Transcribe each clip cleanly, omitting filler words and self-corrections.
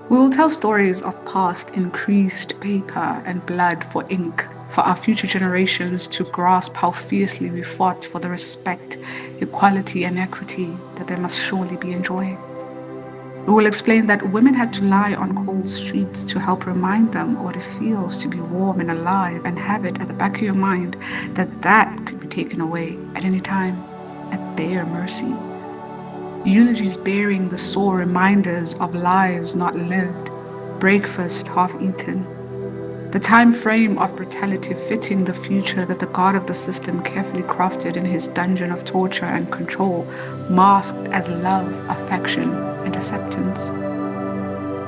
We will tell stories of past increased paper and blood for ink, for our future generations to grasp how fiercely we fought for the respect, equality, and equity that they must surely be enjoying. We will explain that women had to lie on cold streets to help remind them what it feels to be warm and alive, and have it at the back of your mind that that could be taken away at any time at their mercy. Eulogies bearing the sore reminders of lives not lived, breakfast half eaten, the time frame of brutality fitting the future that the god of the system carefully crafted in his dungeon of torture and control, masked as love, affection, and acceptance.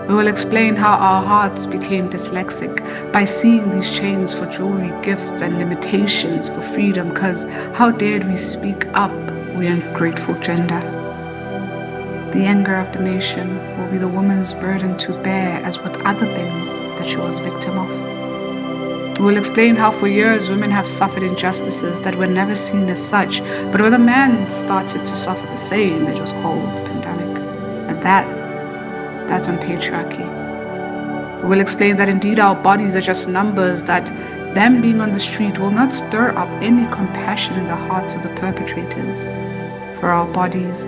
We will explain how our hearts became dyslexic by seeing these chains for jewelry, gifts, and limitations for freedom, because how dared we speak up, we ungrateful gender. The anger of the nation will be the woman's burden to bear, as with other things that she was victim of. We will explain how for years women have suffered injustices that were never seen as such, but when a man started to suffer the same, it was called pandemic. And that's on patriarchy. We will explain that indeed our bodies are just numbers, that them being on the street will not stir up any compassion in the hearts of the perpetrators. For our bodies,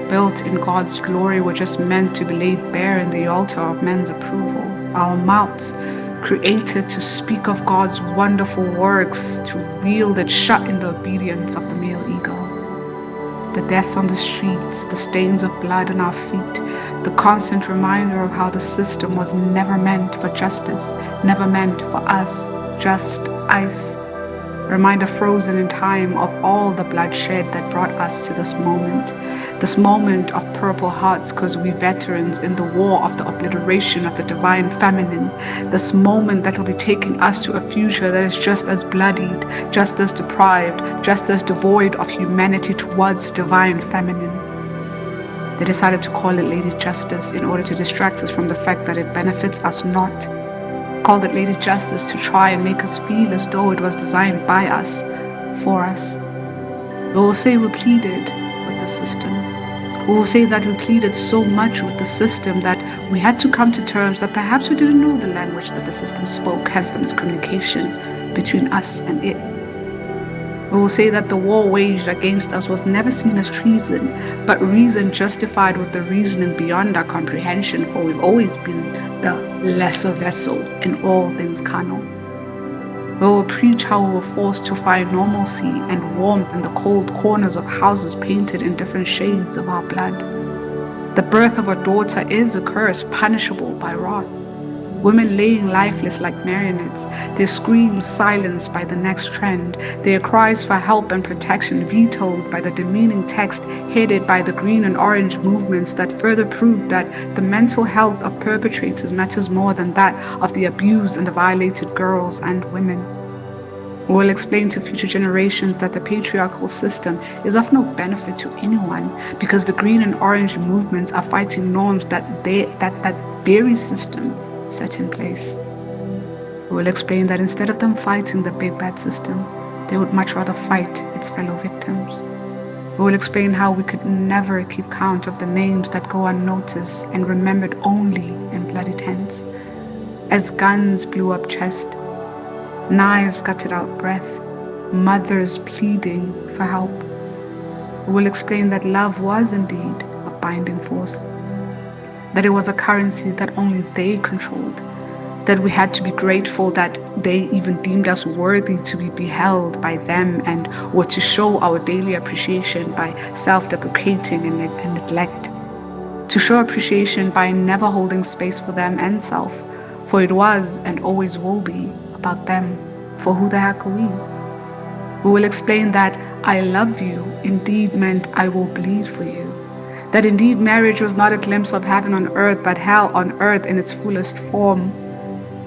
built in God's glory, were just meant to be laid bare in the altar of men's approval. Our mouths, created to speak of God's wonderful works, to wield it shut in the obedience of the male ego. The deaths on the streets, the stains of blood on our feet, the constant reminder of how the system was never meant for justice, never meant for us, just ice. Reminder frozen in time of all the bloodshed that brought us to this moment of purple hearts, because we veterans in the war of the obliteration of the divine feminine, this moment that will be taking us to a future that is just as bloodied, just as deprived, just as devoid of humanity towards divine feminine. They decided to call it Lady Justice in order to distract us from the fact that it benefits us not. Called it Lady Justice to try and make us feel as though it was designed by us, for us. We will say we pleaded with the system. We will say that we pleaded so much with the system that we had to come to terms that perhaps we didn't know the language that the system spoke, hence the miscommunication between us and it. We will say that the war waged against us was never seen as treason, but reason justified with the reasoning beyond our comprehension, for we've always been the lesser vessel in all things carnal. We will preach how we were forced to find normalcy and warmth in the cold corners of houses painted in different shades of our blood. The birth of a daughter is a curse punishable by wrath. Women laying lifeless like marionettes, their screams silenced by the next trend, their cries for help and protection vetoed by the demeaning text headed by the green and orange movements that further prove that the mental health of perpetrators matters more than that of the abused and the violated girls and women. We will explain to future generations that the patriarchal system is of no benefit to anyone, because the green and orange movements are fighting norms that very system set in place. We will explain that instead of them fighting the big bad system, they would much rather fight its fellow victims. We will explain how we could never keep count of the names that go unnoticed and remembered only in bloody tents. As guns blew up chest, knives gutted out breath, mothers pleading for help. We will explain that love was indeed a binding force, that it was a currency that only they controlled, that we had to be grateful that they even deemed us worthy to be beheld by them, and were to show our daily appreciation by self-deprecating and neglect, to show appreciation by never holding space for them and self, for it was and always will be about them, for who the heck are we? We will explain that I love you indeed meant I will bleed for you. That indeed marriage was not a glimpse of heaven on earth, but hell on earth in its fullest form.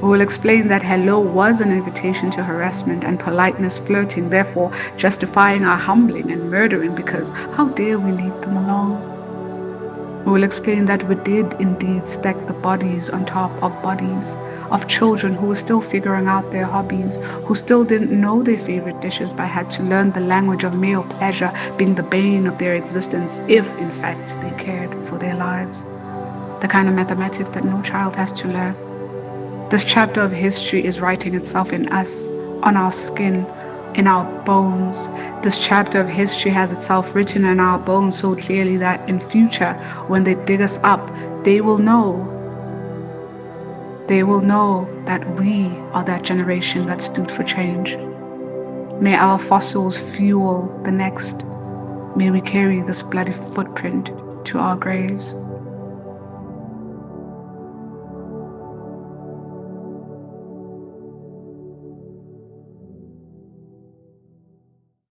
We will explain that hello was an invitation to harassment and politeness flirting, therefore justifying our humbling and murdering, because how dare we lead them along? We will explain that we did indeed stack the bodies on top of bodies, of children who were still figuring out their hobbies, who still didn't know their favorite dishes but had to learn the language of male pleasure being the bane of their existence, if in fact they cared for their lives. the kind of mathematics that no child has to learn. This chapter of history is writing itself in us, on our skin, in our bones. This chapter of history has itself written in our bones so clearly that in future, when they dig us up, they will know. They will know that we are that generation that stood for change. May our fossils fuel the next. May we carry this bloody footprint to our graves.